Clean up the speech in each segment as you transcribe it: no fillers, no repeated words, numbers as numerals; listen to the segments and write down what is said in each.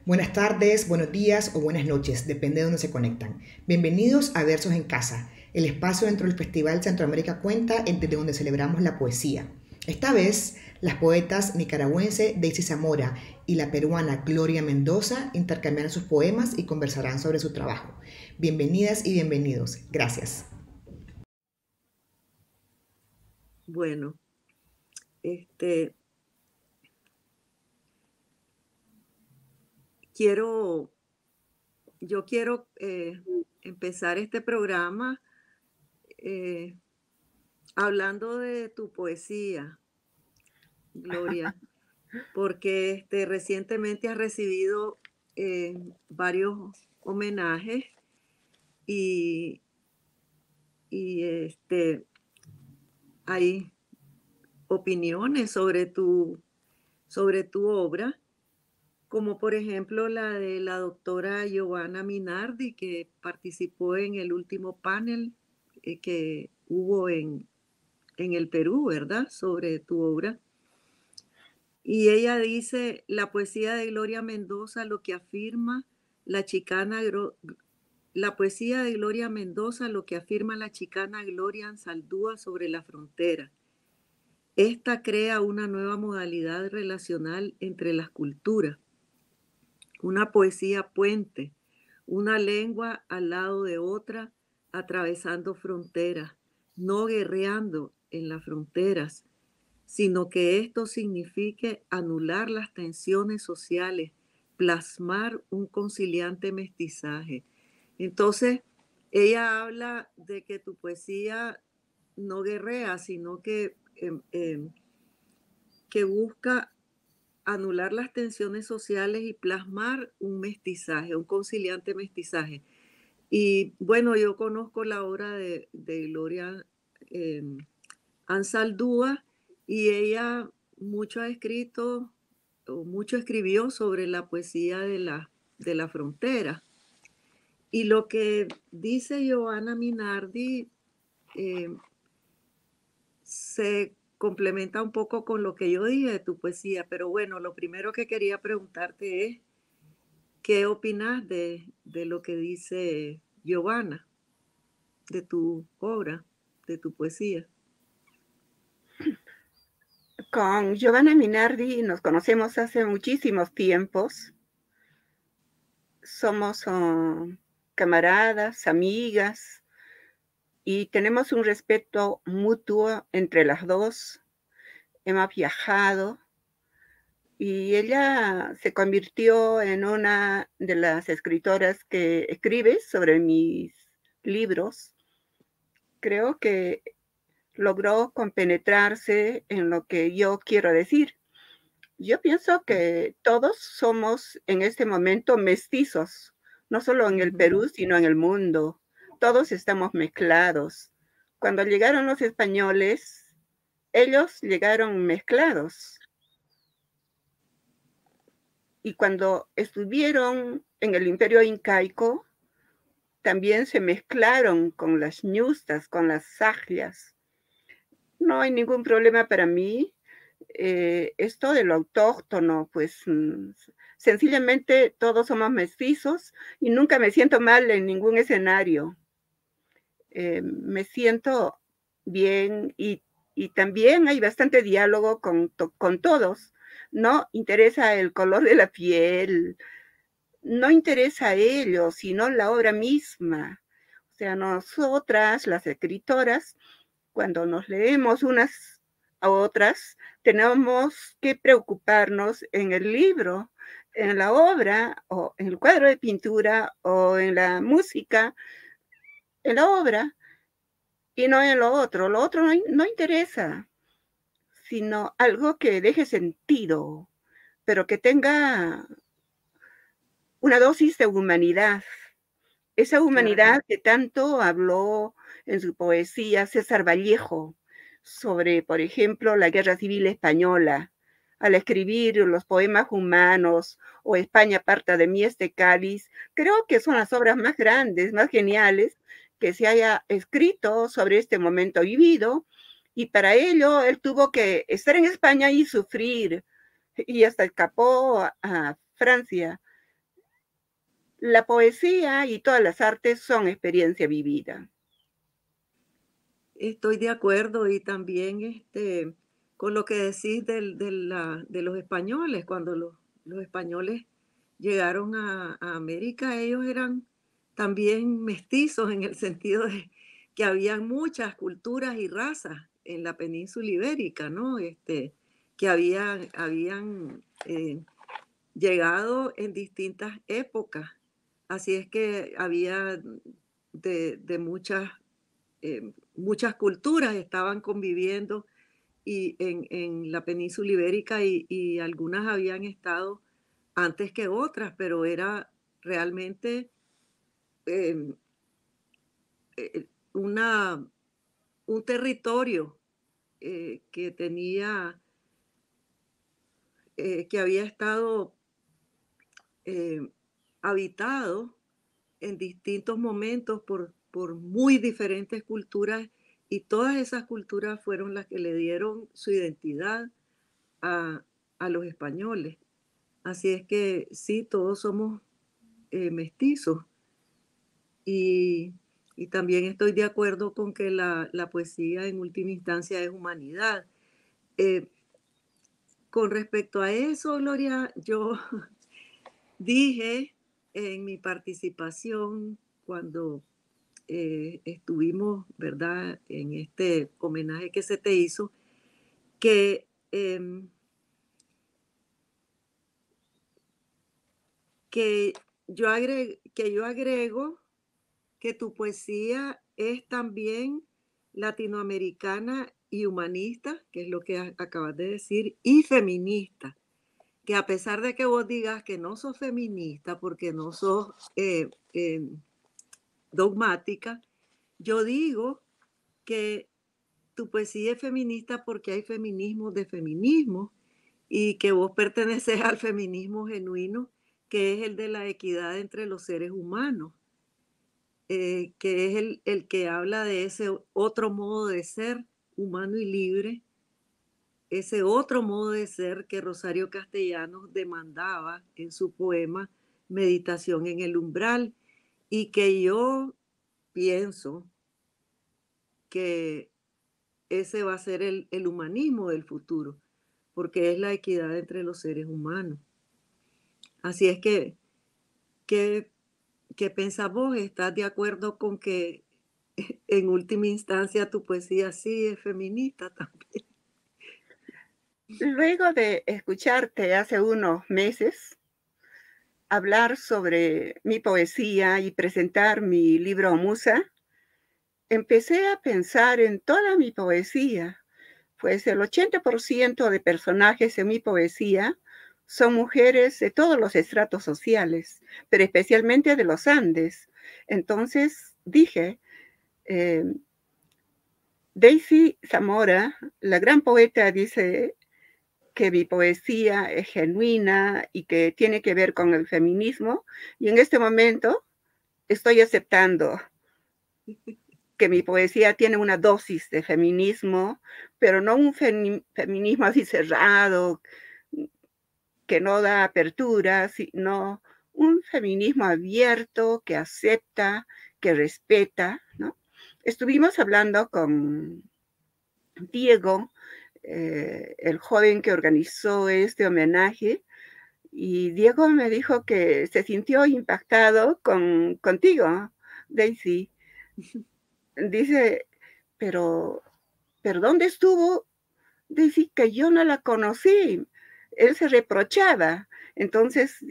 Buenas tardes, buenos días o buenas noches, depende de dónde se conectan. Bienvenidos a Versos en Casa, el espacio dentro del Festival Centroamérica Cuenta, desde donde celebramos la poesía. Esta vez, las poetas nicaragüense Daisy Zamora y la peruana Gloria Mendoza intercambiarán sus poemas y conversarán sobre su trabajo. Bienvenidas y bienvenidos. Gracias. Bueno, este, yo quiero empezar este programa eh, hablando de tu poesía, Gloria, porque recientemente has recibido varios homenajes y, y hay opiniones sobre tu obra, como por ejemplo la de la doctora Giovanna Minardi, que participó en el último panel que hubo en el Perú, ¿verdad? Sobre tu obra. Y ella dice, la poesía de Gloria Mendoza lo que afirma la chicana, la poesía de Gloria Mendoza lo que afirma la chicana Gloria Ansaldúa sobre la frontera. Esta crea una nueva modalidad relacional entre las culturas, una poesía puente, una lengua al lado de otra, atravesando fronteras, no guerreando en las fronteras, sino que esto signifique anular las tensiones sociales, plasmar un conciliante mestizaje. Entonces, ella habla de que tu poesía no guerrea, sino que busca anular las tensiones sociales y plasmar un mestizaje, un conciliante mestizaje. Y bueno, yo conozco la obra de Gloria eh, Ansaldúa y ella mucho ha escrito, o mucho escribió sobre la poesía de la frontera. Y lo que dice Giovanna Minardi eh, se complementa un poco con lo que yo dije de tu poesía, pero bueno, lo primero que quería preguntarte es, ¿qué opinas de lo que dice Giovanna, de tu obra, de tu poesía? Con Giovanna Minardi nos conocemos hace muchísimos tiempos. Somos camaradas, amigas, y tenemos un respeto mutuo entre las dos. Hemos viajado y ella se convirtió en una de las escritoras que escribe sobre mis libros. Creo que logró compenetrarse en lo que yo quiero decir. Yo pienso que todos somos en este momento mestizos, no solo en el Perú, sino en el mundo. Todos estamos mezclados. Cuando llegaron los españoles, ellos llegaron mezclados. Y cuando estuvieron en el imperio incaico, también se mezclaron con las ñustas, con las saglias. No hay ningún problema para mí. Esto de lo autóctono, pues sencillamente todos somos mestizos y nunca me siento mal en ningún escenario. Me siento bien y también hay bastante diálogo con todos. No interesa el color de la piel, no interesa a ellos, sino la obra misma. O sea, nosotras, las escritoras, cuando nos leemos unas a otras, tenemos que preocuparnos en el libro, en la obra, o en el cuadro de pintura, o en la música, en la obra, y no en lo otro. Lo otro no interesa, sino algo que deje sentido, pero que tenga una dosis de humanidad. Esa humanidad que tanto habló en su poesía César Vallejo sobre, por ejemplo, la Guerra Civil Española, al escribir los poemas humanos o España parta de mí este cáliz, creo que son las obras más grandes, más geniales que se haya escrito sobre este momento vivido, y para ello él tuvo que estar en España y sufrir, y hasta escapó a Francia La poesía y todas las artes son experiencia vivida. Estoy de acuerdo y también con lo que decís de los españoles. Cuando los españoles llegaron a América, ellos eran también mestizos en el sentido de que habían muchas culturas y razas en la península ibérica, ¿no? Que habían llegado en distintas épocas. Así es que había de muchas culturas estaban conviviendo y en la península ibérica y algunas habían estado antes que otras, pero era realmente em, una, un territorio que tenía, que había estado eh, habitado en distintos momentos por muy diferentes culturas y todas esas culturas fueron las que le dieron su identidad a, a los españoles. Así es que sí, todos somos mestizos y, y también estoy de acuerdo con que la poesía en última instancia es humanidad. Eh, con respecto a eso, Gloria, yo dije en mi participación cuando estuvimos, ¿verdad?, en este homenaje que se te hizo, que, que, que yo agrego que tu poesía es también latinoamericana y humanista, que es lo que acabas de decir, y feminista, que a pesar de que vos digas que no sos feminista porque no sos dogmática, yo digo que tu poesía es feminista porque hay feminismo de feminismo y que vos perteneces al feminismo genuino, que es el de la equidad entre los seres humanos, que es el que habla de ese otro modo de ser humano y libre, ese otro modo de ser que Rosario Castellanos demandaba en su poema Meditación en el umbral y que yo pienso que ese va a ser el humanismo del futuro, porque es la equidad entre los seres humanos. Así es que, ¿qué, qué pensás vos? ¿Estás de acuerdo con que en última instancia tu poesía sí es feminista también? Luego de escucharte hace unos meses hablar sobre mi poesía y presentar mi libro Musa, empecé a pensar en toda mi poesía, pues el 80% de personajes en mi poesía son mujeres de todos los estratos sociales, pero especialmente de los Andes. Entonces dije, eh, Daisy Zamora, la gran poeta, dice que mi poesía es genuina y que tiene que ver con el feminismo, y en este momento estoy aceptando que mi poesía tiene una dosis de feminismo, pero no un feminismo así cerrado, que no da apertura, sino un feminismo abierto, que acepta, que respeta, ¿no? Estuvimos hablando con Diego, el joven que organizó este homenaje, y Diego me dijo que se sintió impactado contigo, Daisy. Dice, pero, pero ¿dónde estuvo? Dice que yo no la conocí. Él se reprochaba. Entonces,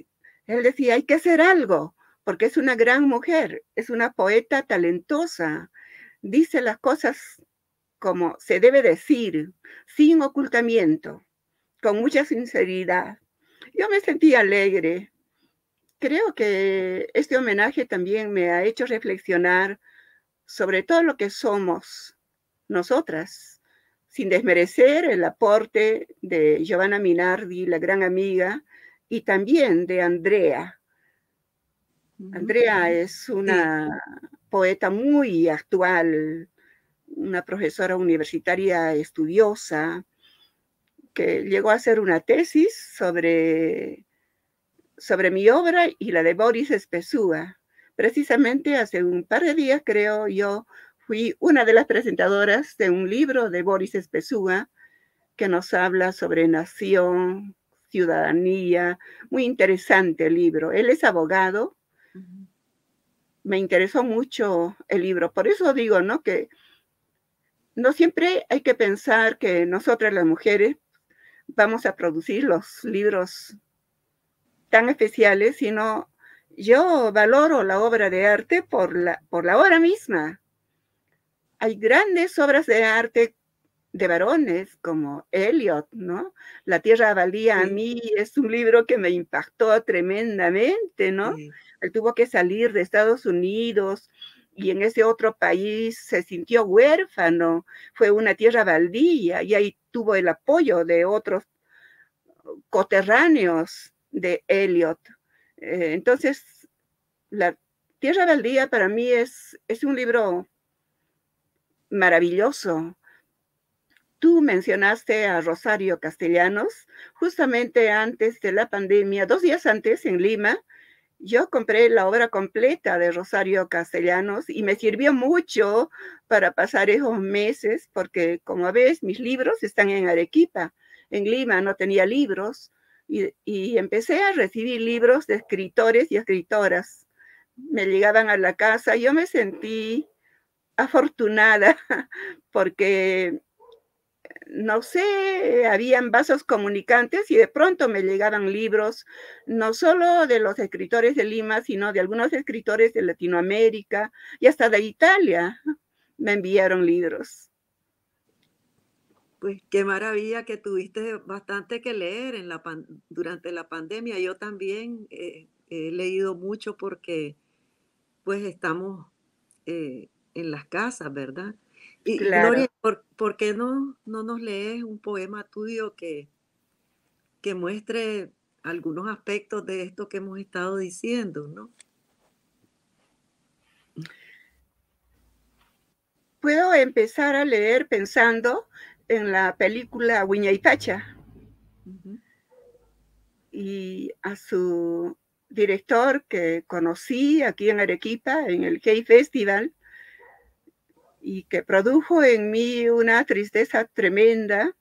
él decía, hay que hacer algo, porque es una gran mujer, es una poeta talentosa, dice las cosas como se debe decir, sin ocultamiento, con mucha sinceridad. Yo me sentí alegre. Creo que este homenaje también me ha hecho reflexionar sobre todo lo que somos nosotras, sin desmerecer el aporte de Giovanna Minardi, la gran amiga, y también de Andrea. Andrea es una poeta muy actual, una profesora universitaria estudiosa, que llegó a hacer una tesis sobre sobre mi obra y la de Boris Espesúa. Precisamente hace un par de días, creo yo, fui una de las presentadoras de un libro de Boris Espesúa que nos habla sobre nación, ciudadanía. Muy interesante el libro. Él es abogado. Me interesó mucho el libro. Por eso digo, ¿no?, que no siempre hay que pensar que nosotras las mujeres vamos a producir los libros tan especiales, sino yo valoro la obra de arte por la obra misma. Hay grandes obras de arte de varones como Eliot, ¿no? La Tierra Baldía, sí. A mí es un libro que me impactó tremendamente, ¿no? Sí. Él tuvo que salir de Estados Unidos y en ese otro país se sintió huérfano, fue una tierra baldía y ahí tuvo el apoyo de otros coterráneos de Eliot. Entonces, La Tierra Baldía para mí es un libro maravilloso. Tú mencionaste a Rosario Castellanos, justamente antes de la pandemia, 2 días antes en Lima, yo compré la obra completa de Rosario Castellanos y me sirvió mucho para pasar esos meses, porque como ves, mis libros están en Arequipa. En Lima no tenía libros y empecé a recibir libros de escritores y escritoras. Me llegaban a la casa, yo me sentí afortunada porque no sé, habían vasos comunicantes y de pronto me llegaban libros, no solo de los escritores de Lima, sino de algunos escritores de Latinoamérica y hasta de Italia. Me enviaron libros. Pues qué maravilla que tuviste bastante que leer durante la pandemia. Yo también he leído mucho porque pues estamos en las casas, ¿verdad? Y Claro. Gloria, ¿por qué no nos lees un poema tuyo que muestre algunos aspectos de esto que hemos estado diciendo, ¿no? Puedo empezar a leer pensando en la película Huayna Ujú. Y a su director que conocí aquí en Arequipa, en el Hay Festival, y que produjo en mí una tristeza tremenda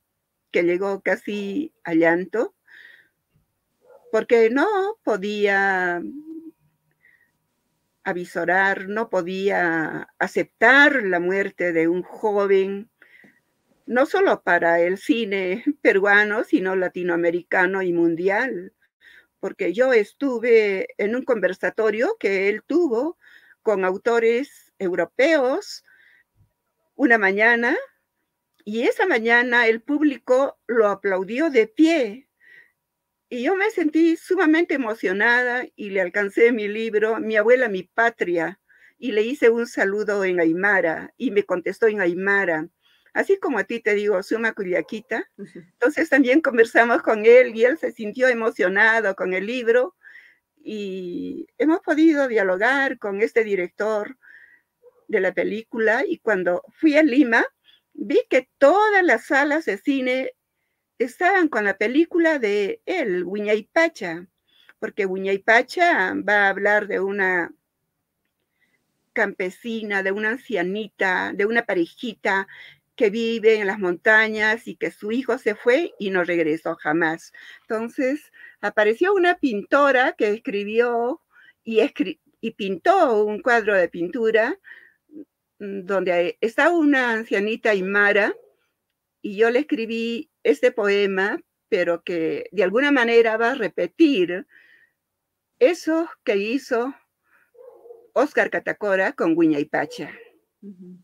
que llegó casi a llanto, porque no podía avisorar, no podía aceptar la muerte de un joven, no solo para el cine peruano, sino latinoamericano y mundial, porque yo estuve en un conversatorio que él tuvo con autores europeos una mañana, y esa mañana el público lo aplaudió de pie. Y yo me sentí sumamente emocionada y le alcancé mi libro, Mi abuela, mi patria, y le hice un saludo en Aymara y me contestó en Aymara. Así como a ti te digo, Suma Culiaquita. Entonces también conversamos con él y él se sintió emocionado con el libro y hemos podido dialogar con este director de la película y cuando fui a Lima vi que todas las salas de cine estaban con la película de él, Huayna, porque Huayna va a hablar de una campesina, de una ancianita, de una parejita que vive en las montañas y que su hijo se fue y no regresó jamás. Entonces apareció una pintora que escribió y pintó un cuadro de pintura donde está una ancianita aymara y yo le escribí este poema, pero que de alguna manera va a repetir eso que hizo Óscar Catacora con Huayna. Uh-huh.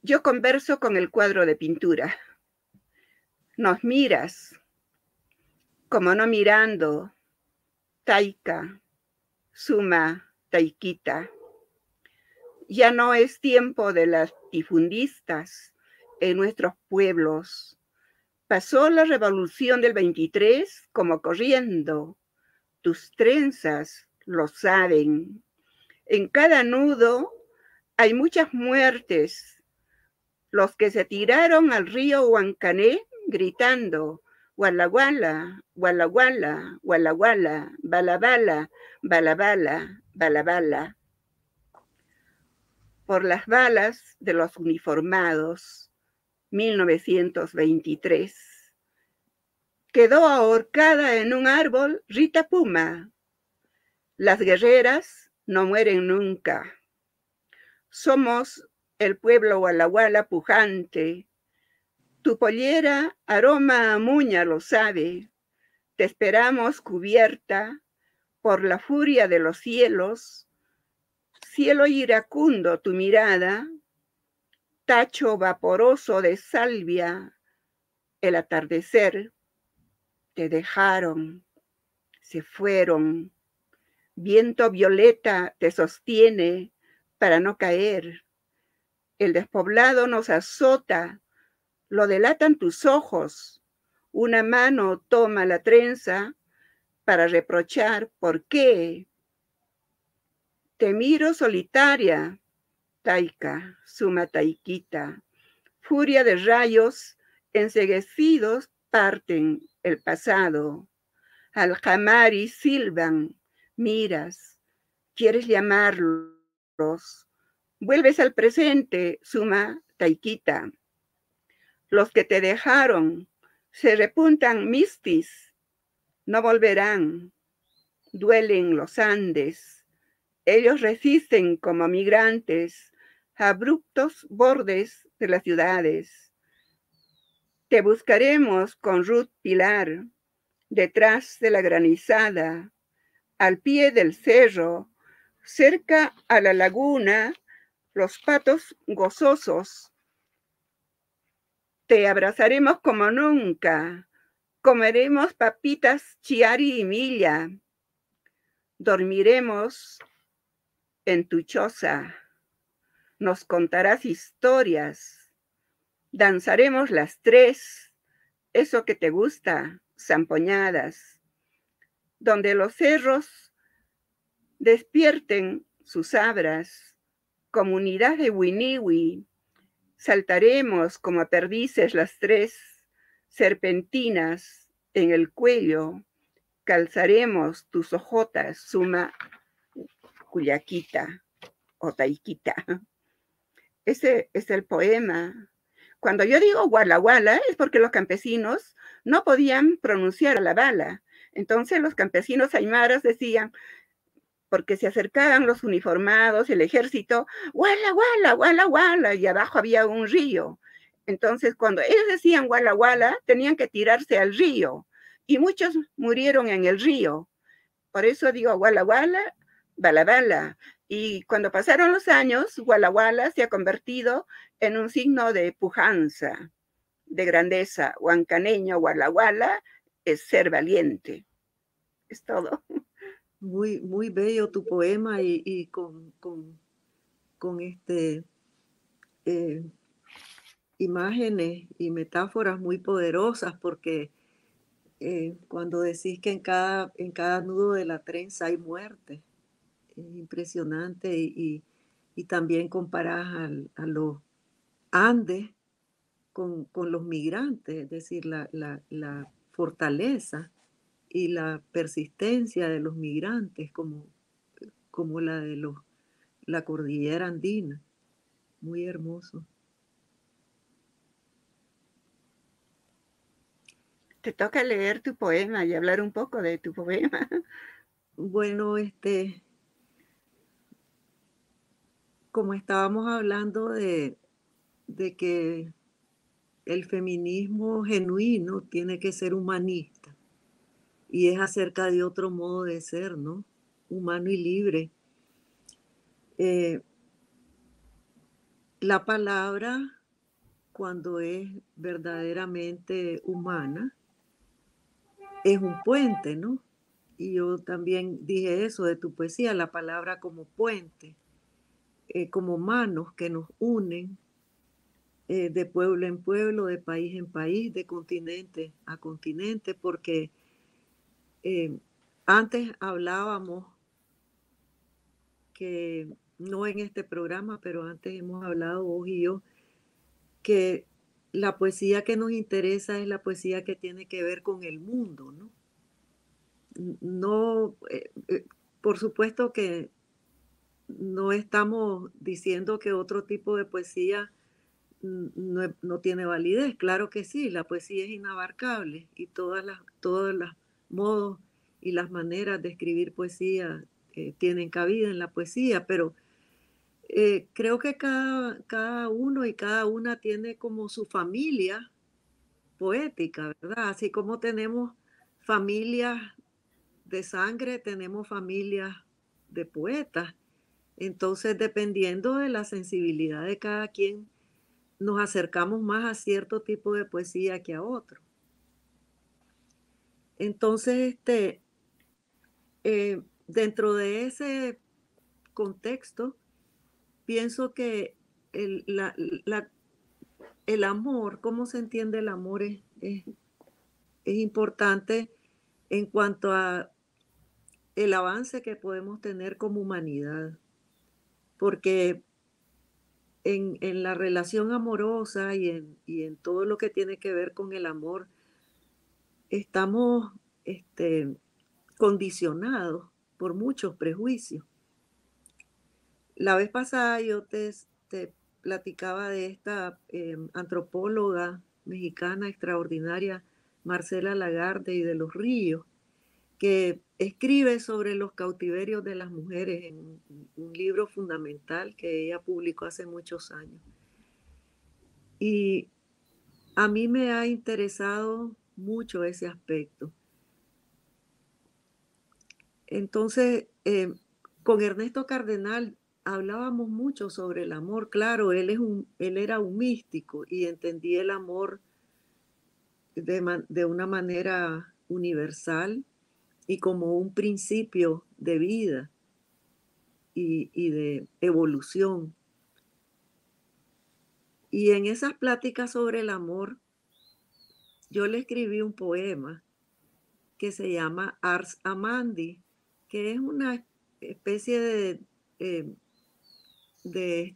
Yo converso con el cuadro de pintura. Nos miras, como no mirando, Taika, Suma, Taiquita. Ya no es tiempo de las difundistas en nuestros pueblos. Pasó la revolución del 23 como corriendo. Tus trenzas lo saben. En cada nudo hay muchas muertes. Los que se tiraron al río Huancané gritando, Walla walla, walla walla, walla walla, bala bala, bala bala, bala bala. Por las balas de los uniformados, 1923. Quedó ahorcada en un árbol Rita Puma. Las guerreras no mueren nunca. Somos el pueblo Walla Walla pujante. Tu pollera aroma a muña lo sabe. Te esperamos cubierta por la furia de los cielos. Cielo iracundo tu mirada, tacho vaporoso de salvia, el atardecer. Te dejaron, se fueron. Viento violeta te sostiene para no caer. El despoblado nos azota, lo delatan tus ojos. Una mano toma la trenza para reprochar por qué. Te miro solitaria, Taika, suma taiquita. Furia de rayos enceguecidos parten el pasado. Al jamari silban, miras, quieres llamarlos. Vuelves al presente, suma taiquita. Los que te dejaron se repuntan mistis, no volverán. Duelen los Andes. Ellos resisten como migrantes a abruptos bordes de las ciudades. Te buscaremos con Ruth Pilar, detrás de la granizada, al pie del cerro, cerca a la laguna, los patos gozosos. Te abrazaremos como nunca, comeremos papitas chiari y milla, dormiremos en tu choza, nos contarás historias, danzaremos las tres, eso que te gusta, zampoñadas, donde los cerros despierten sus abras, comunidad de Winiwi, saltaremos como perdices las tres, serpentinas en el cuello, calzaremos tus ojotas, suma cuyaquita o taiquita. Ese es el poema. Cuando yo digo Walla Walla es porque los campesinos no podían pronunciar la bala. Entonces los campesinos aymaras decían, porque se acercaban los uniformados, el ejército, Walla Walla, Walla Walla, y abajo había un río. Entonces cuando ellos decían Walla Walla, tenían que tirarse al río. Y muchos murieron en el río. Por eso digo Walla Walla, Bala Bala. Y cuando pasaron los años, Walla Walla se ha convertido en un signo de pujanza, de grandeza. Huancaneño, Walla Walla, es ser valiente. Es todo. Muy, muy bello tu poema y con imágenes y metáforas muy poderosas, porque cuando decís que en cada nudo de la trenza hay muerte, es impresionante, y también comparás a los Andes con los migrantes, es decir, la fortaleza y la persistencia de los migrantes como la de la cordillera andina. Muy hermoso. Te toca leer tu poema y hablar un poco de tu poema. Bueno, como estábamos hablando de que el feminismo genuino tiene que ser humanista y es acerca de otro modo de ser, ¿no? Humano y libre. La palabra, cuando es verdaderamente humana, es un puente, ¿no? Y yo también dije eso de tu poesía, la palabra como puente, como manos que nos unen de pueblo en pueblo, de país en país, de continente a continente, porque antes hablábamos que, no en este programa, pero antes hemos hablado vos y yo, que la poesía que nos interesa es la poesía que tiene que ver con el mundo, ¿no? No, por supuesto que no estamos diciendo que otro tipo de poesía no tiene validez. Claro que sí, la poesía es inabarcable y todos los modos y las maneras de escribir poesía tienen cabida en la poesía, pero creo que cada uno y cada una tiene como su familia poética, ¿verdad? Así como tenemos familias de sangre, tenemos familias de poetas. Entonces, dependiendo de la sensibilidad de cada quien, nos acercamos más a cierto tipo de poesía que a otro. Entonces, dentro de ese contexto, pienso que el, la- la- el amor, cómo se entiende el amor, es importante en cuanto a el avance que podemos tener como humanidad, porque en la relación amorosa y en todo lo que tiene que ver con el amor, estamos condicionados por muchos prejuicios. La vez pasada yo te platicaba de esta antropóloga mexicana extraordinaria, Marcela Lagarde y de los Ríos, que escribe sobre los cautiverios de las mujeres en un libro fundamental que ella publicó hace muchos años. Y a mí me ha interesado mucho ese aspecto. Entonces, con Ernesto Cardenal hablábamos mucho sobre el amor. Claro, él era un místico y entendía el amor de una manera universal y como un principio de vida y de evolución. Y en esas pláticas sobre el amor, yo le escribí un poema que se llama Ars Amandi, que es una especie eh, de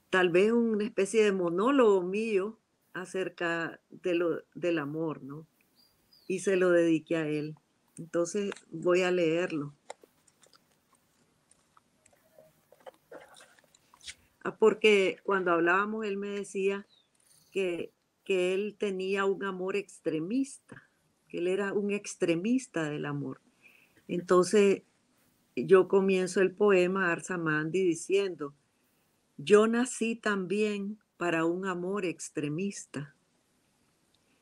tal vez una especie de monólogo mío acerca del amor, ¿no? Y se lo dediqué a él. Entonces voy a leerlo. Porque cuando hablábamos, él me decía que, que él tenía un amor extremista, que él era un extremista del amor. Entonces yo comienzo el poema Arsamandi diciendo: yo nací también para un amor extremista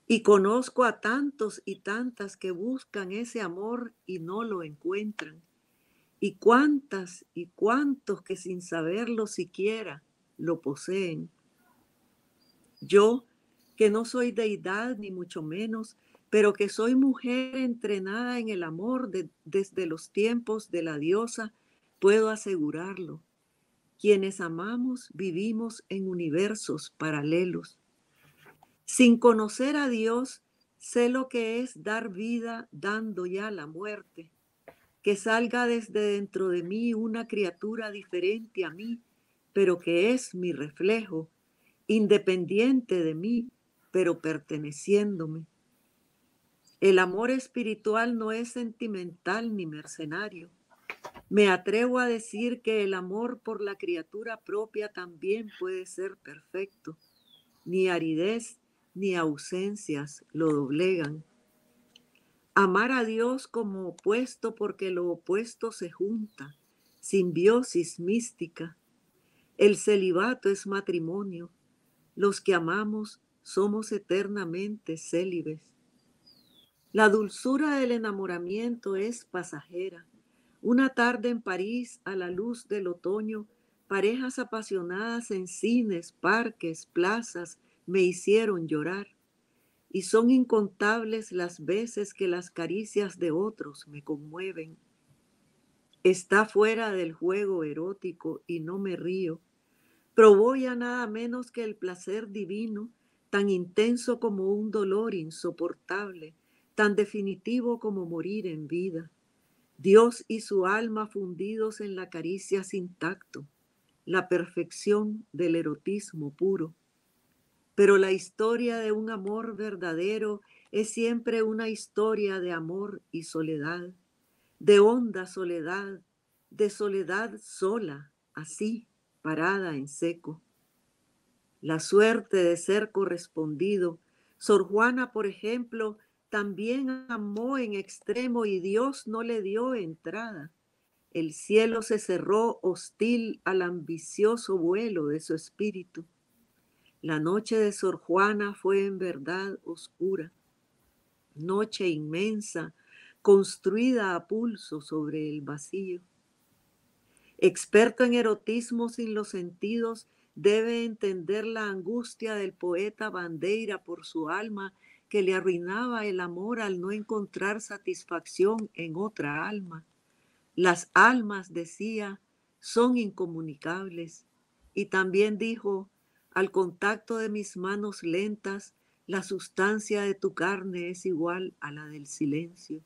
y conozco a tantos y tantas que buscan ese amor y no lo encuentran, y cuántas y cuántos que sin saberlo siquiera lo poseen. Yo, que no soy deidad ni mucho menos, pero que soy mujer entrenada en el amor desde los tiempos de la diosa, puedo asegurarlo. Quienes amamos vivimos en universos paralelos. Sin conocer a Dios, sé lo que es dar vida dando ya la muerte. Que salga desde dentro de mí una criatura diferente a mí, pero que es mi reflejo, independiente de mí, pero perteneciéndome. El amor espiritual no es sentimental ni mercenario. Me atrevo a decir que el amor por la criatura propia también puede ser perfecto. Ni aridez ni ausencias lo doblegan. Amar a Dios como opuesto porque lo opuesto se junta. Simbiosis mística. El celibato es matrimonio. Los que amamos somos eternamente célibes. La dulzura del enamoramiento es pasajera. Una tarde en París, a la luz del otoño, parejas apasionadas en cines, parques, plazas, me hicieron llorar. Y son incontables las veces que las caricias de otros me conmueven. Está fuera del juego erótico y no me río. Probó ya nada menos que el placer divino, tan intenso como un dolor insoportable, tan definitivo como morir en vida. Dios y su alma fundidos en la caricia sin tacto. la perfección del erotismo puro. Pero la historia de un amor verdadero es siempre una historia de amor y soledad, de honda soledad, de soledad sola, así, parada en seco. La suerte de ser correspondido. Sor Juana, por ejemplo, también amó en extremo y Dios no le dio entrada. El cielo se cerró hostil al ambicioso vuelo de su espíritu. La noche de Sor Juana fue en verdad oscura, noche inmensa, construida a pulso sobre el vacío. Experto en erotismo sin los sentidos, debe entender la angustia del poeta Bandeira por su alma, que le arruinaba el amor al no encontrar satisfacción en otra alma. Las almas, decía, son incomunicables. Y también dijo, al contacto de mis manos lentas, la sustancia de tu carne es igual a la del silencio.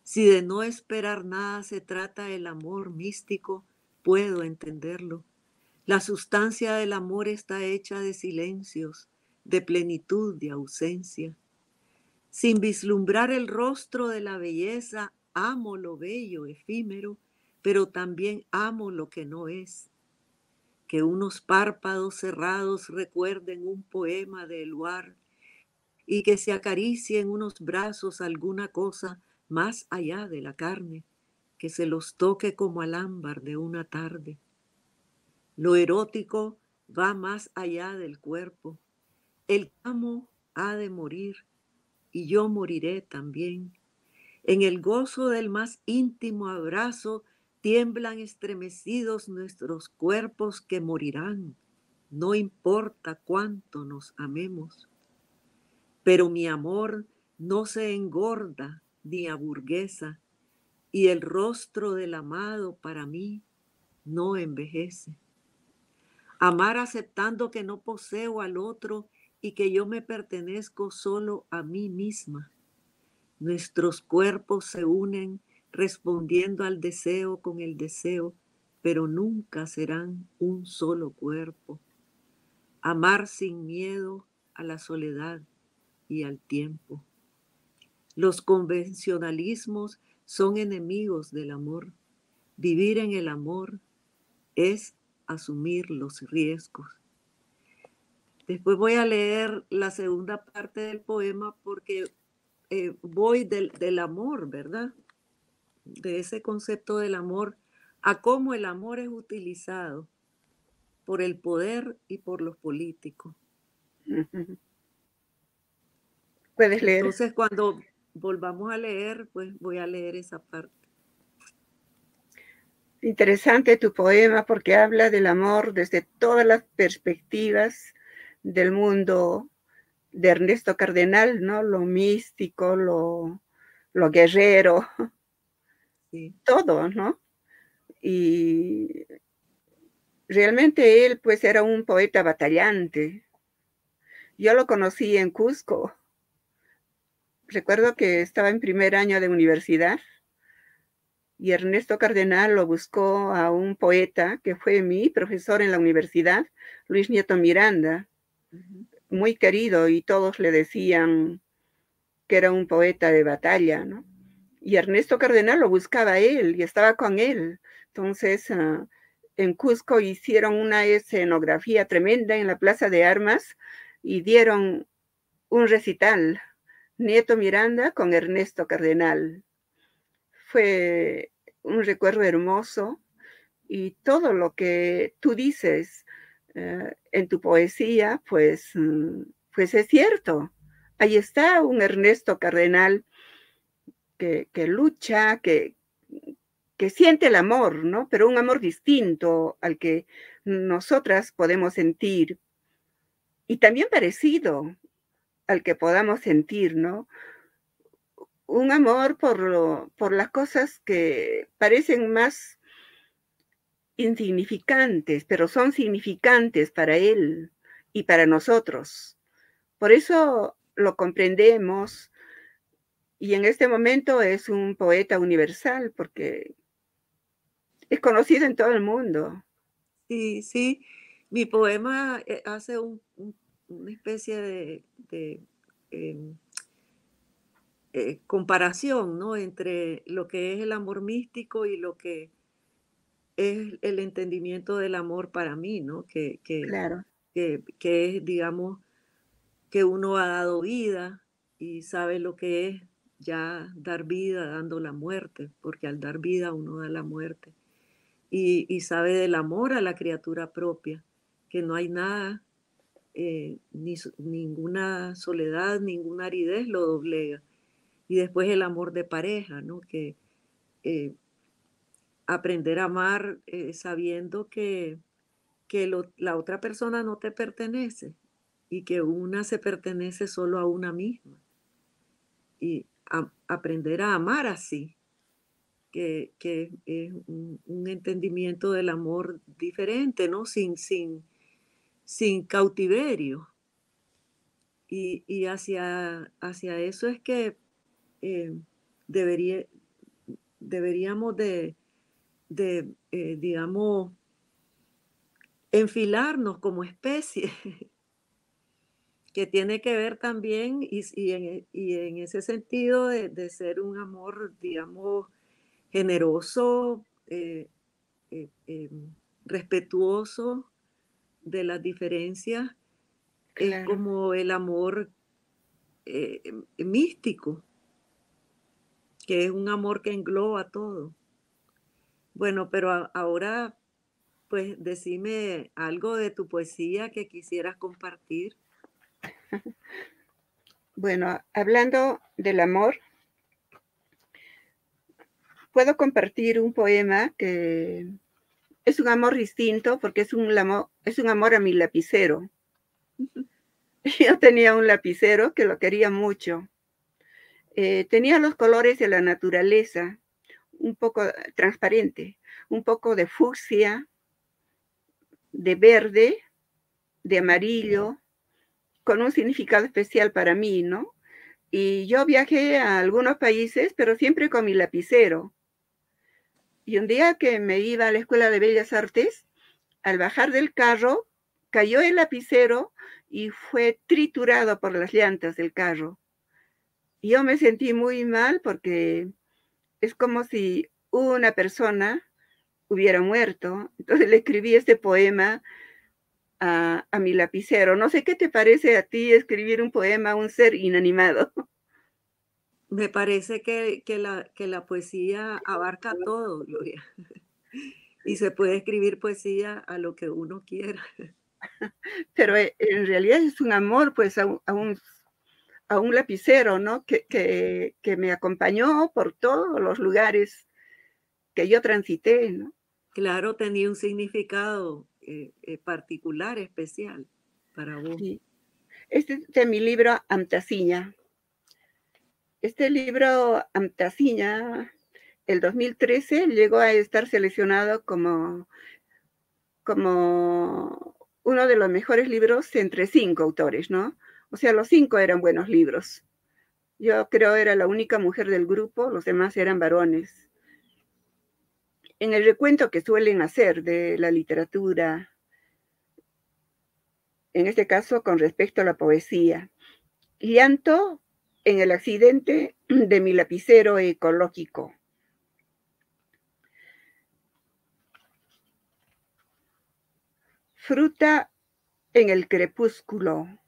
Si de no esperar nada se trata el amor místico, puedo entenderlo. La sustancia del amor está hecha de silencios, de plenitud, de ausencia. Sin vislumbrar el rostro de la belleza, amo lo bello, efímero, pero también amo lo que no es. Que unos párpados cerrados recuerden un poema de Eluard y que se acaricie en unos brazos alguna cosa más allá de la carne, que se los toque como al ámbar de una tarde. Lo erótico va más allá del cuerpo. El amo ha de morir y yo moriré también. En el gozo del más íntimo abrazo tiemblan estremecidos nuestros cuerpos que morirán, no importa cuánto nos amemos. Pero mi amor no se engorda ni aburguesa, y el rostro del amado para mí no envejece. Amar aceptando que no poseo al otro y que yo me pertenezco solo a mí misma. Nuestros cuerpos se unen respondiendo al deseo con el deseo, pero nunca serán un solo cuerpo. Amar sin miedo a la soledad y al tiempo. Los convencionalismos son enemigos del amor. Vivir en el amor es asumir los riesgos. Después voy a leer la segunda parte del poema porque voy del amor, ¿verdad? De ese concepto del amor a cómo el amor es utilizado por el poder y por los políticos. ¿Puedes leer? Entonces, cuando volvamos a leer, pues voy a leer esa parte. Interesante tu poema porque habla del amor desde todas las perspectivas del mundo de Ernesto Cardenal, ¿no? Lo místico, lo guerrero, Sí. todo, ¿no? Y realmente él pues era un poeta batallante. Yo lo conocí en Cusco. Recuerdo que estaba en primer año de universidad y Ernesto Cardenal lo buscó a un poeta que fue mi profesor en la universidad, Luis Nieto Miranda, muy querido, y todos le decían que era un poeta de batalla, ¿no? Y Ernesto Cardenal lo buscaba a él y estaba con él. Entonces, en Cusco hicieron una escenografía tremenda en la Plaza de Armas y dieron un recital, Nieto Miranda con Ernesto Cardenal. Fue un recuerdo hermoso y todo lo que tú dices en tu poesía, pues es cierto. Ahí está un Ernesto Cardenal que lucha, que siente el amor, ¿no? Pero un amor distinto al que nosotras podemos sentir y también parecido al que podamos sentir, ¿no? Un amor por las cosas que parecen más insignificantes, pero son significantes para él y para nosotros. Por eso lo comprendemos y en este momento es un poeta universal porque Es conocido en todo el mundo. Sí, sí. Mi poema hace una especie de, em, comparación, ¿no? Entre lo que es el amor místico y lo que es el entendimiento del amor para mí, ¿no? Claro, Que es, digamos, que uno ha dado vida y sabe lo que es ya dar vida dando la muerte, porque al dar vida uno da la muerte. Y sabe del amor a la criatura propia, que no hay nada, ninguna soledad, ninguna aridez lo doblega. Y después el amor de pareja, ¿no? Que eh, aprender a amar sabiendo que la otra persona no te pertenece y que una se pertenece solo a una misma. Y aprender a amar así, que es un entendimiento del amor diferente, ¿no? Sin cautiverio. Y hacia eso es que eh, debería, deberíamos digamos, enfilarnos como especie, que tiene que ver también, y en ese sentido de ser un amor, digamos, generoso, respetuoso de las diferencias, es claro. como el amor místico, que es un amor que engloba todo. Bueno, pero ahora, pues decime algo de tu poesía que quisieras compartir. Bueno, hablando del amor, puedo compartir un poema que es un amor distinto porque es un amor a mi lapicero. Yo tenía un lapicero que lo quería mucho. Tenía los colores de la naturaleza, un poco transparente, un poco de fucsia, de verde, de amarillo, con un significado especial para mí, ¿no? Y yo viajé a algunos países, pero siempre con mi lapicero. Y un día que me iba a la Escuela de Bellas Artes, al bajar del carro, cayó el lapicero y fue triturado por las llantas del carro. Y yo me sentí muy mal porque es como si una persona hubiera muerto. Entonces le escribí este poema a mi lapicero. No sé qué te parece a ti escribir un poema a un ser inanimado. Me parece que la poesía abarca todo, Gloria, y se puede escribir poesía a lo que uno quiera. Pero en realidad es un amor pues a un lapicero, ¿no? Que me acompañó por todos los lugares que yo transité, ¿no? Claro, tenía un significado particular, especial para vos. Sí. Este es de mi libro Amtaciña. Este libro Amtaciña, el 2013, llegó a estar seleccionado como uno de los mejores libros entre 5 autores, ¿no? O sea, los 5 eran buenos libros. Yo creo era la única mujer del grupo, los demás eran varones. En el recuento que suelen hacer de la literatura, en este caso con respecto a la poesía, llanto en el accidente de mi lapicero ecológico. Fruta en el crepúsculo.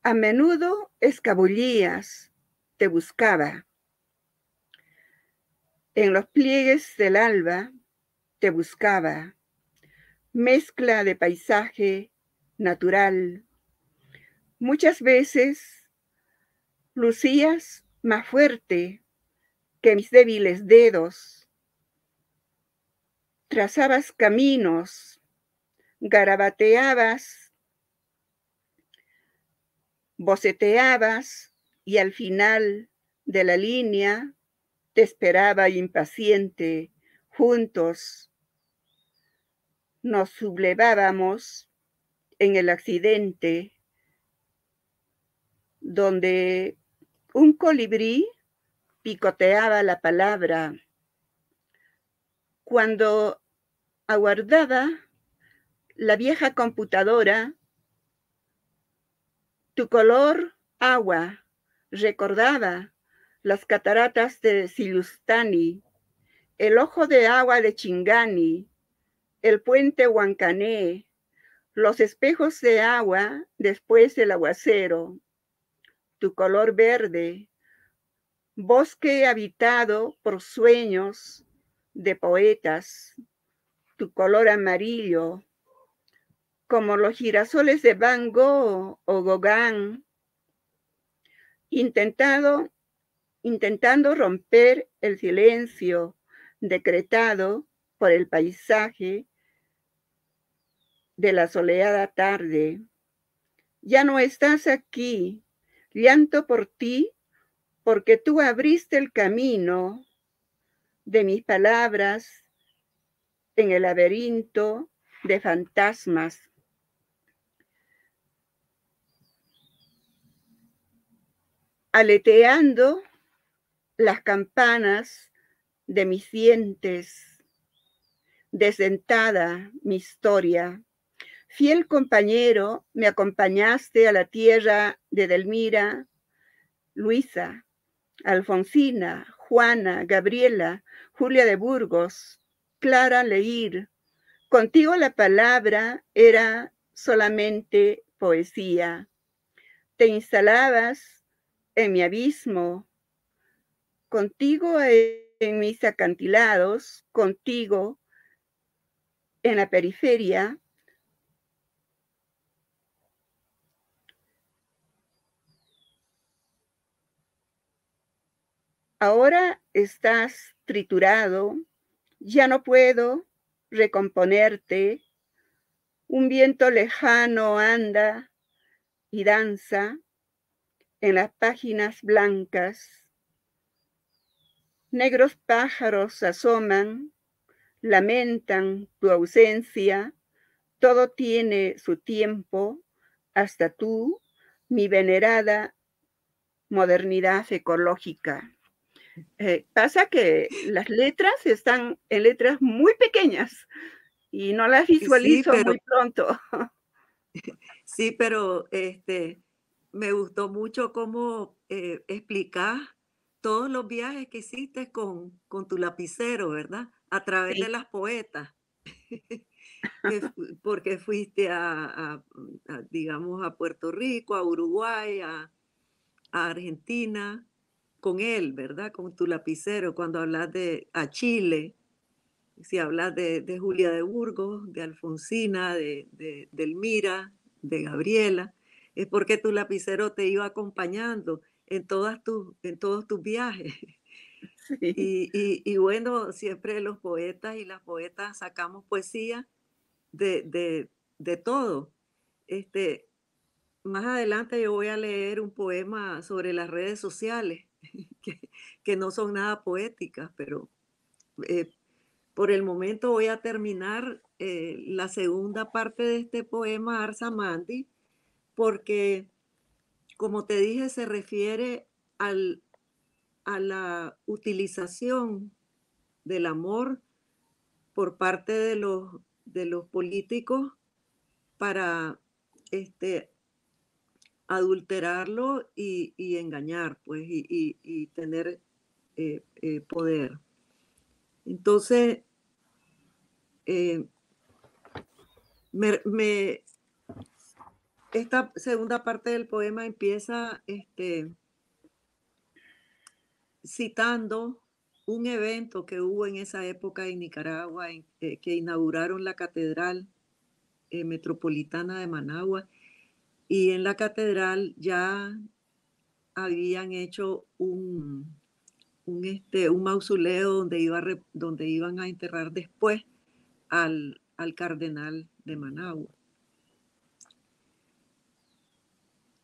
A menudo escabullías, te buscaba. En los pliegues del alba te buscaba. Mezcla de paisaje natural. Muchas veces lucías más fuerte que mis débiles dedos. Trazabas caminos, garabateabas, boceteabas y al final de la línea te esperaba impaciente. Juntos nos sublevábamos en el accidente donde un colibrí picoteaba la palabra Cuando aguardaba la vieja computadora, tu color agua recordaba las cataratas de Silustani, el ojo de agua de Chingani, el puente Huancané, los espejos de agua después del aguacero, tu color verde, bosque habitado por sueños de poetas, tu color amarillo, como los girasoles de Van Gogh o Gauguin, intentando romper el silencio decretado por el paisaje de la soleada tarde. Ya no estás aquí, llanto por ti, porque tú abriste el camino de mis palabras en el laberinto de fantasmas. Aleteando las campanas de mis dientes, desdentada mi historia. Fiel compañero, me acompañaste a la tierra de Delmira, Luisa, Alfonsina, Juana, Gabriela, Julia de Burgos, Clara Leir. Contigo la palabra era solamente poesía. Te instalabas en mi abismo, contigo en mis acantilados, contigo en la periferia. Ahora estás triturado, ya no puedo recomponerte. Un viento lejano anda y danza en las páginas blancas. Negros pájaros asoman, lamentan tu ausencia. Todo tiene su tiempo, hasta tú, mi venerada modernidad ecológica. Pasa que las letras están en letras muy pequeñas y no las visualizo Sí, muy pronto. Sí, pero me gustó mucho cómo explicás todos los viajes que hiciste con tu lapicero, ¿verdad? A través de Sí, las poetas, porque fuiste digamos, a Puerto Rico, a Uruguay, a Argentina, con él, ¿verdad? Con tu lapicero, cuando hablas a Chile, si hablas de Julia de Burgos, de Alfonsina, de Elmira, de Gabriela, es porque tu lapicero te iba acompañando en todos tus viajes. sí. Y bueno, siempre los poetas y las poetas sacamos poesía de todo. Este, Más adelante yo voy a leer un poema sobre las redes sociales, que, que no son nada poéticas, pero eh, por el momento voy a terminar la segunda parte de este poema, Arsamandi, porque, como te dije, se refiere a la utilización del amor por parte de los políticos para adulterarlo y engañar, pues, y tener poder. Entonces, eh, me, esta segunda parte del poema empieza citando un evento que hubo en esa época en Nicaragua, que inauguraron la Catedral Metropolitana de Managua, y en la catedral ya habían hecho un mausoleo donde iban a enterrar después al cardenal de Managua.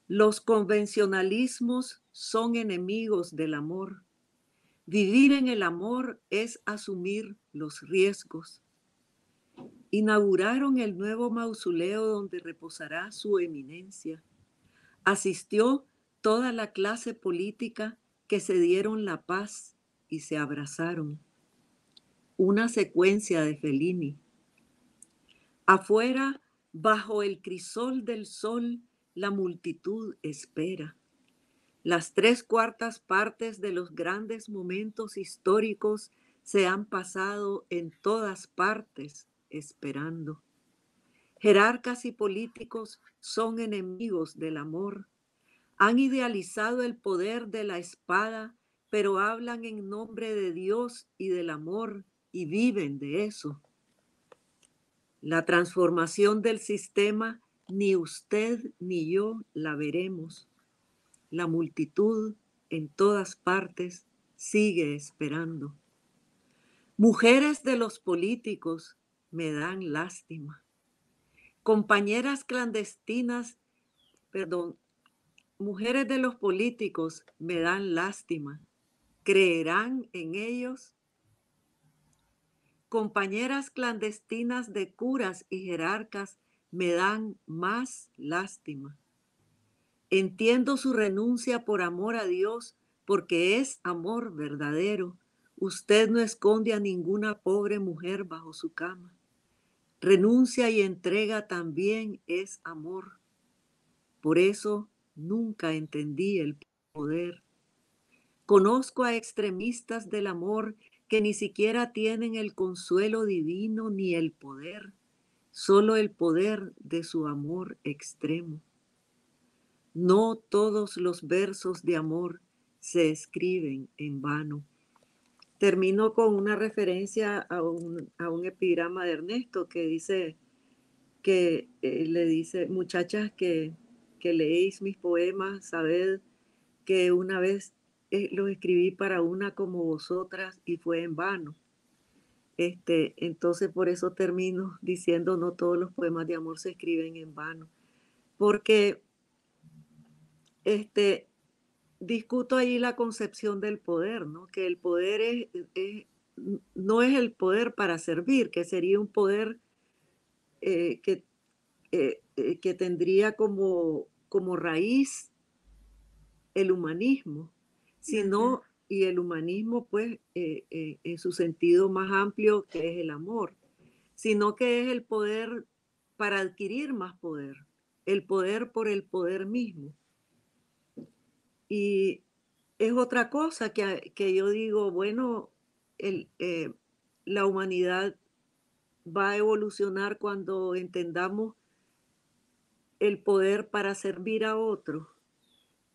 Los convencionalismos son enemigos del amor. Vivir en el amor es asumir los riesgos. Inauguraron el nuevo mausoleo donde reposará su eminencia. Asistió toda la clase política que se dieron la paz y se abrazaron. una secuencia de Fellini. Afuera, bajo el crisol del sol, la multitud espera. Las 3/4 partes de los grandes momentos históricos se han pasado en todas partes esperando. Jerarcas y políticos son enemigos del amor. Han idealizado el poder de la espada, pero hablan en nombre de Dios y del amor y viven de eso. La transformación del sistema, ni usted ni yo la veremos. La multitud en todas partes sigue esperando. Mujeres de los políticos me dan lástima. Compañeras clandestinas, mujeres de los políticos me dan lástima. ¿Creerán en ellos? Compañeras clandestinas de curas y jerarcas me dan más lástima. Entiendo su renuncia por amor a Dios, porque es amor verdadero. Usted no esconde a ninguna pobre mujer bajo su cama. Renuncia y entrega también es amor. Por eso nunca entendí el poder. Conozco a extremistas del amor que ni siquiera tienen el consuelo divino ni el poder, solo el poder de su amor extremo. No todos los versos de amor se escriben en vano. Termino con una referencia a un epigrama de Ernesto que dice que le dice: muchachas que leéis mis poemas, sabed que una vez los escribí para una como vosotras y fue en vano. Entonces por eso termino diciendo: no todos los poemas de amor se escriben en vano, porque discuto ahí la concepción del poder, ¿no? Que el poder no es el poder para servir, que sería un poder que tendría como raíz el humanismo, sino, y el humanismo pues en su sentido más amplio, que es el amor, sino que es el poder para adquirir más poder, el poder por el poder mismo. Y es otra cosa que yo digo, bueno, la humanidad va a evolucionar cuando entendamos el poder para servir a otros.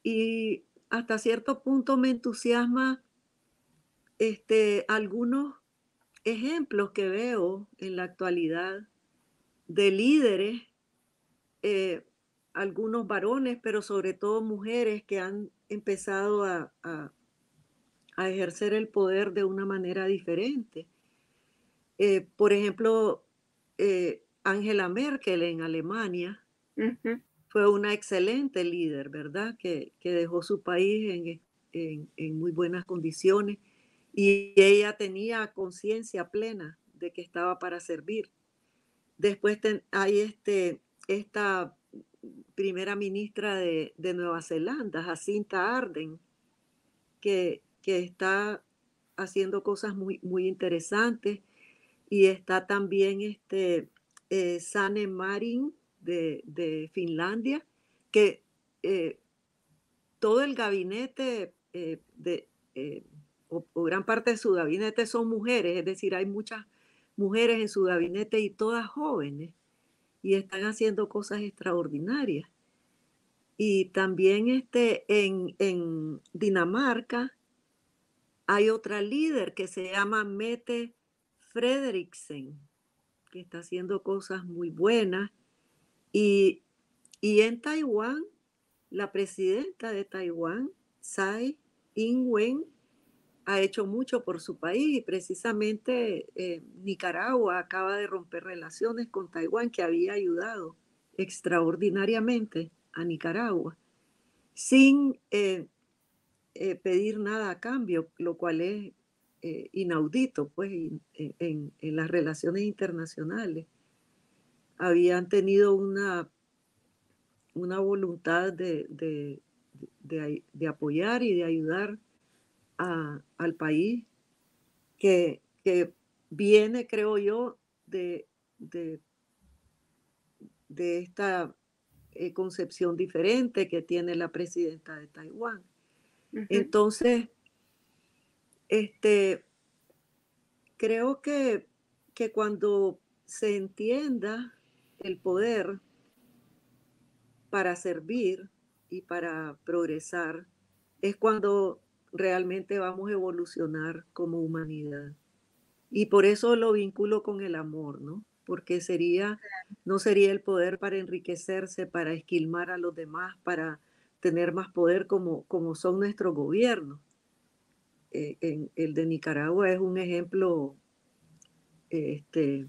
Y hasta cierto punto me entusiasma algunos ejemplos que veo en la actualidad de líderes, algunos varones, pero sobre todo mujeres que han empezado a ejercer el poder de una manera diferente. Por ejemplo, Angela Merkel en Alemania fue una excelente líder, ¿verdad? Que dejó su país en muy buenas condiciones y ella tenía conciencia plena de que estaba para servir. Después hay esta primera ministra de Nueva Zelanda, Jacinta Ardern, que está haciendo cosas muy, muy interesantes. Y está también Sanna Marin de Finlandia, que todo el gabinete o gran parte de su gabinete son mujeres, es decir, hay muchas mujeres en su gabinete y todas jóvenes, y están haciendo cosas extraordinarias. Y también en Dinamarca hay otra líder que se llama Mette Frederiksen, que está haciendo cosas muy buenas. Y en Taiwán, la presidenta de Taiwán, Tsai Ing-wen, ha hecho mucho por su país y precisamente Nicaragua acaba de romper relaciones con Taiwán, que había ayudado extraordinariamente a Nicaragua, sin pedir nada a cambio, lo cual es inaudito pues en las relaciones internacionales. Habían tenido una voluntad de apoyar y de ayudar al país que viene, creo yo, de esta concepción diferente que tiene la presidenta de Taiwán. Entonces, creo que cuando se entienda el poder para servir y para progresar, es cuando realmente vamos a evolucionar como humanidad. Y por eso lo vinculo con el amor, ¿no? Porque no sería el poder para enriquecerse, para esquilmar a los demás, para tener más poder como son nuestros gobiernos. El de Nicaragua es un ejemplo, este,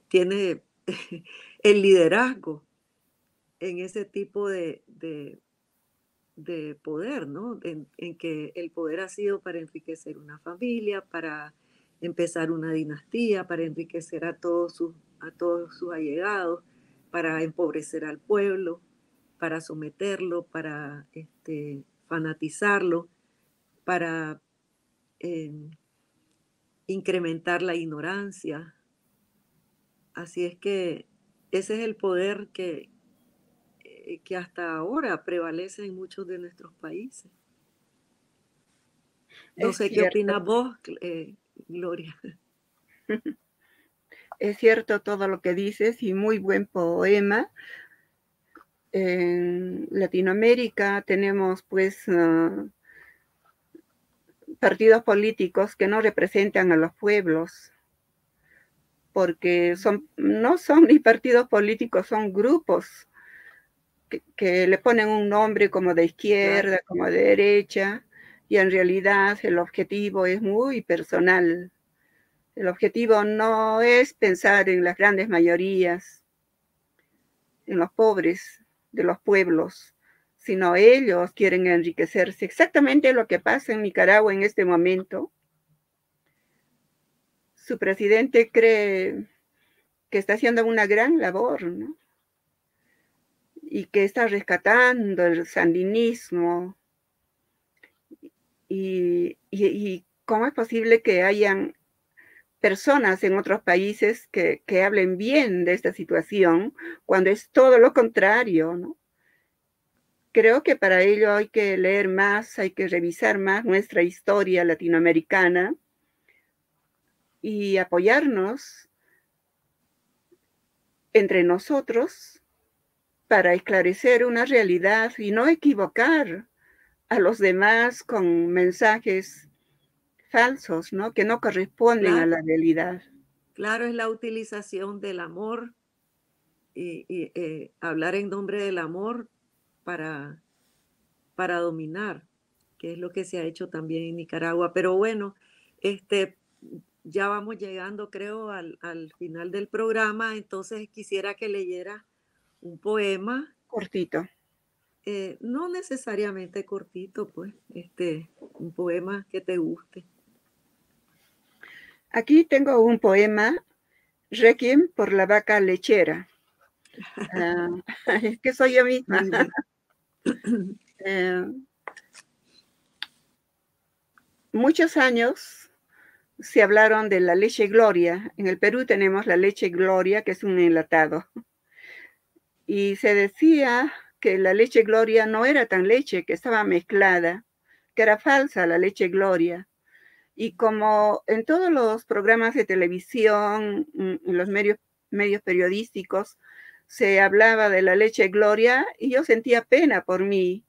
tiene el liderazgo en ese tipo de poder, ¿no? En que el poder ha sido para enriquecer una familia, para empezar una dinastía, para enriquecer a todos sus allegados, para empobrecer al pueblo, para someterlo, para fanatizarlo, para incrementar la ignorancia. Así es que ese es el poder que hasta ahora prevalece en muchos de nuestros países. No Es sé qué cierto. opinas vos, Gloria. Es cierto todo lo que dices y muy buen poema. En Latinoamérica tenemos pues partidos políticos que no representan a los pueblos, porque no son ni partidos políticos, son grupos que le ponen un nombre como de izquierda, como de derecha, y en realidad el objetivo es muy personal. El objetivo no es pensar en las grandes mayorías, en los pobres de los pueblos, sino ellos quieren enriquecerse. Exactamente lo que pasa en Nicaragua en este momento. Su presidente cree que está haciendo una gran labor, ¿no? Y que está rescatando el sandinismo. Y cómo es posible que hayan personas en otros países que hablen bien de esta situación cuando es todo lo contrario, ¿no? Creo que para ello hay que leer más, hay que revisar más nuestra historia latinoamericana y apoyarnos entre nosotros para esclarecer una realidad y no equivocar a los demás con mensajes falsos, ¿no? Que no corresponden a la realidad. Claro, es la utilización del amor y hablar en nombre del amor para dominar, que es lo que se ha hecho también en Nicaragua. Pero bueno, ya vamos llegando, creo, al final del programa, entonces quisiera que leyera un poema. Cortito. No necesariamente cortito, pues, un poema que te guste. Aquí tengo un poema, Requiem por la vaca lechera. Es que soy yo misma. Muchos años se hablaron de la leche Gloria. En el Perú tenemos la leche Gloria, que es un enlatado. Y se decía que la leche Gloria no era tan leche, que estaba mezclada, que era falsa la leche Gloria. Y como en todos los programas de televisión, en los medios periodísticos, se hablaba de la leche Gloria, y yo sentía pena por mí.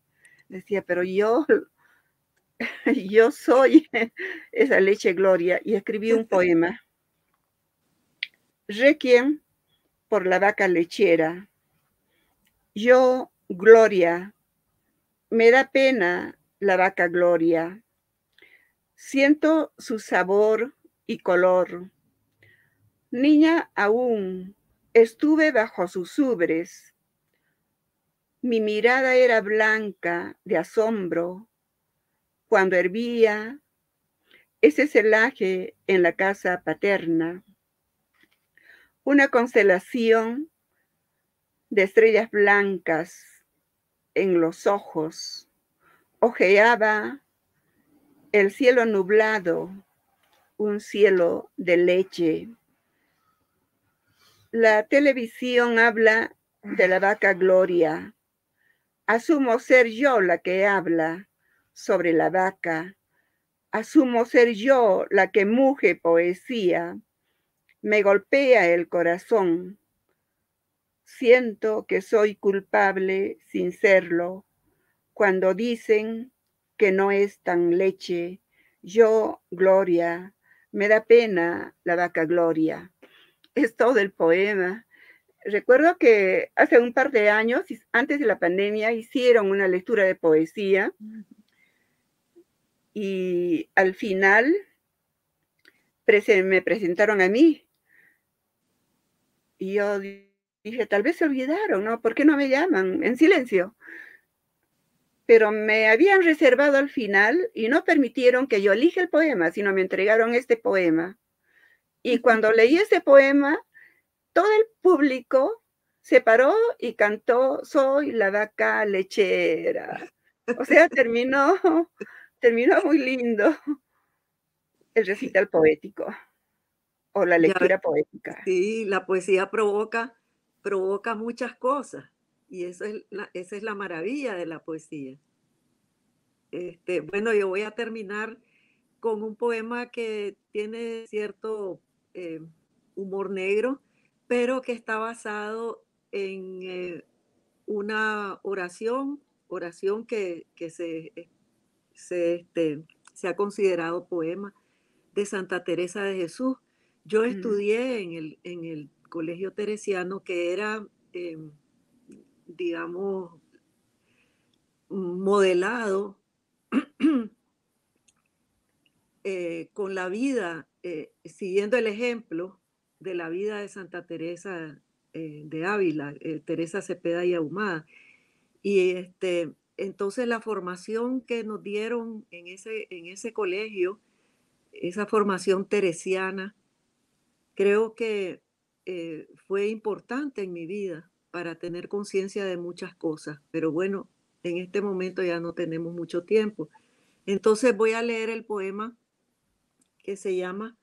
Decía, pero yo soy esa leche Gloria, y escribí un poema. Requiem por la vaca lechera. Yo, Gloria, me da pena la vaca Gloria. Siento su sabor y color. Niña aún, estuve bajo sus ubres. Mi mirada era blanca de asombro cuando hervía ese celaje en la casa paterna. Una constelación de estrellas blancas en los ojos ojeaba el cielo nublado un cielo de leche. La televisión habla de la vaca Gloria. Asumo ser yo la que habla sobre la vaca. Asumo ser yo la que muge poesía. Me golpea el corazón. Siento que soy culpable sin serlo. Cuando dicen que no es tan leche, yo, Gloria, me da pena la vaca Gloria. Es todo el poema. Recuerdo que hace un par de años, antes de la pandemia, hicieron una lectura de poesía y al final me presentaron a mí. Y yo dije, tal vez se olvidaron, ¿no? ¿Por qué no me llaman? En silencio. Pero me habían reservado al final y no permitieron que yo elija el poema, sino me entregaron este poema. Y cuando leí este poema, todo el público se paró y cantó Soy la vaca lechera. O sea, terminó muy lindo el recital poético o la Ya, lectura poética. sí, la poesía provoca muchas cosas y esa es la maravilla de la poesía. Bueno, yo voy a terminar con un poema que tiene cierto humor negro, pero que está basado en una oración que se ha considerado poema de Santa Teresa de Jesús. Yo estudié en el colegio teresiano que era, digamos, modelado con la vida, siguiendo el ejemplo de la vida de Santa Teresa de Ávila, Teresa Cepeda y Ahumada. Y entonces la formación que nos dieron en ese colegio, esa formación teresiana, creo que fue importante en mi vida para tener conciencia de muchas cosas. Pero bueno, en este momento ya no tenemos mucho tiempo. Entonces voy a leer el poema que se llama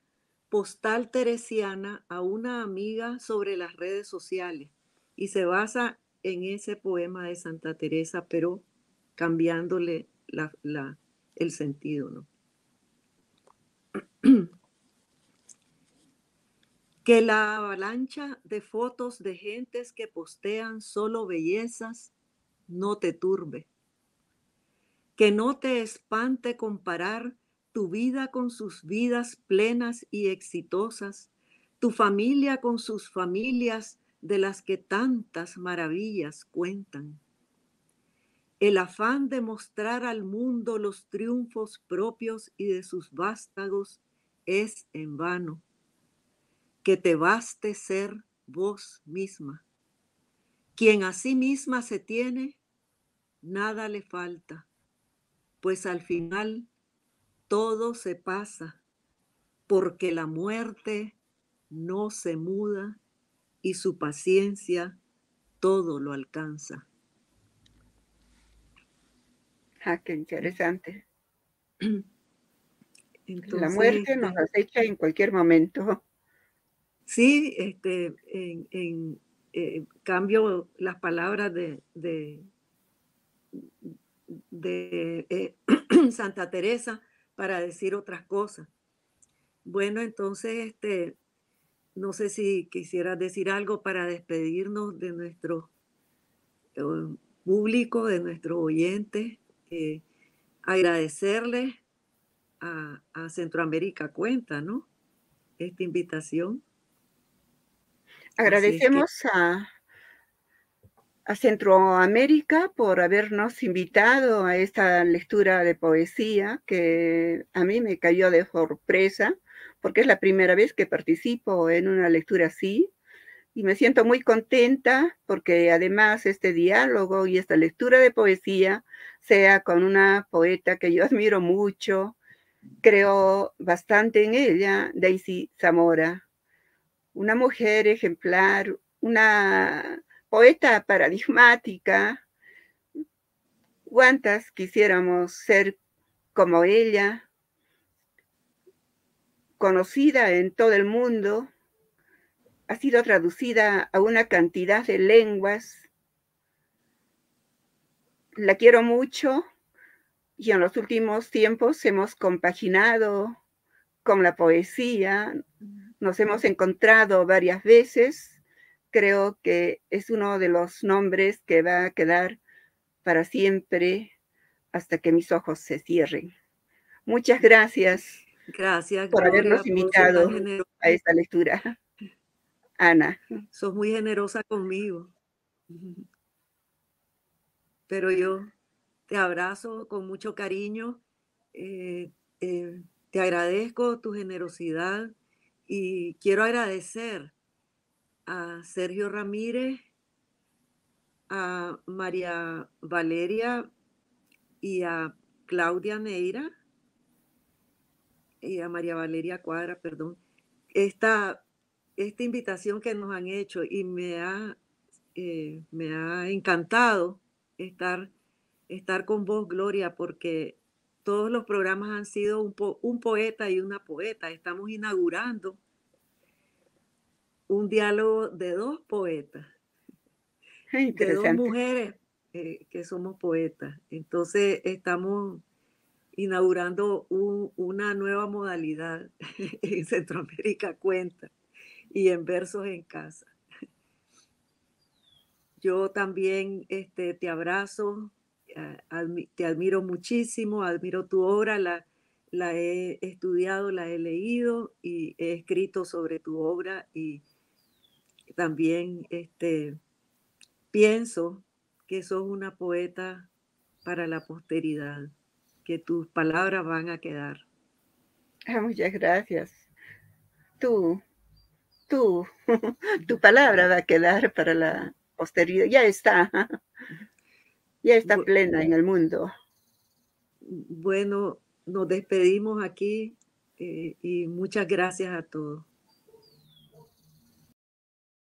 Postal Teresiana a una amiga sobre las redes sociales y se basa en ese poema de Santa Teresa, pero cambiándole el sentido, ¿no? Que la avalancha de fotos de gentes que postean solo bellezas no te turbe. Que no te espante comparar tu vida con sus vidas plenas y exitosas, tu familia con sus familias de las que tantas maravillas cuentan. El afán de mostrar al mundo los triunfos propios y de sus vástagos es en vano. Que te baste ser vos misma. Quien a sí misma se tiene, nada le falta, pues al final todo se pasa, porque la muerte no se muda y su paciencia todo lo alcanza. Qué interesante. La Entonces, muerte nos acecha en cualquier momento. sí, cambio las palabras de Santa Teresa para decir otras cosas. Bueno, entonces, no sé si quisieras decir algo para despedirnos de nuestro eh, público, de nuestros oyentes, agradecerles a Centroamérica Cuenta, ¿no? Esta invitación. Así es que Agradecemos a Centroamérica por habernos invitado a esta lectura de poesía que a mí me cayó de sorpresa porque es la primera vez que participo en una lectura así y me siento muy contenta porque además este diálogo y esta lectura de poesía sea con una poeta que yo admiro mucho, creo bastante en ella, Daisy Zamora, una mujer ejemplar, una poeta paradigmática. ¿Cuántas quisiéramos ser como ella? conocida en todo el mundo, ha sido traducida a una cantidad de lenguas. La quiero mucho y en los últimos tiempos hemos compaginado con la poesía, nos hemos encontrado varias veces. Creo que es uno de los nombres que va a quedar para siempre hasta que mis ojos se cierren. Muchas gracias. Gracias, por Gloria, habernos por ser invitado tan generosa. a esta lectura. Ana. Sos muy generosa conmigo. Pero yo te abrazo con mucho cariño. Te agradezco tu generosidad y quiero agradecer a Sergio Ramírez, a María Valeria y a Claudia Neira y a María Valeria Cuadra, perdón, esta invitación que nos han hecho y me ha encantado estar con vos, Gloria, porque todos los programas han sido un poeta y una poeta. Estamos inaugurando un diálogo de dos poetas, de dos mujeres que somos poetas. Entonces estamos inaugurando una nueva modalidad en Centroamérica Cuenta y en Versos en Casa. Yo también te abrazo, te admiro muchísimo, admiro tu obra, la he estudiado, la he leído y he escrito sobre tu obra y también pienso que sos una poeta para la posteridad, que tus palabras van a quedar. Muchas gracias. Tu palabra va a quedar para la posteridad. Ya está plena en el mundo. Bueno, nos despedimos aquí y muchas gracias a todos.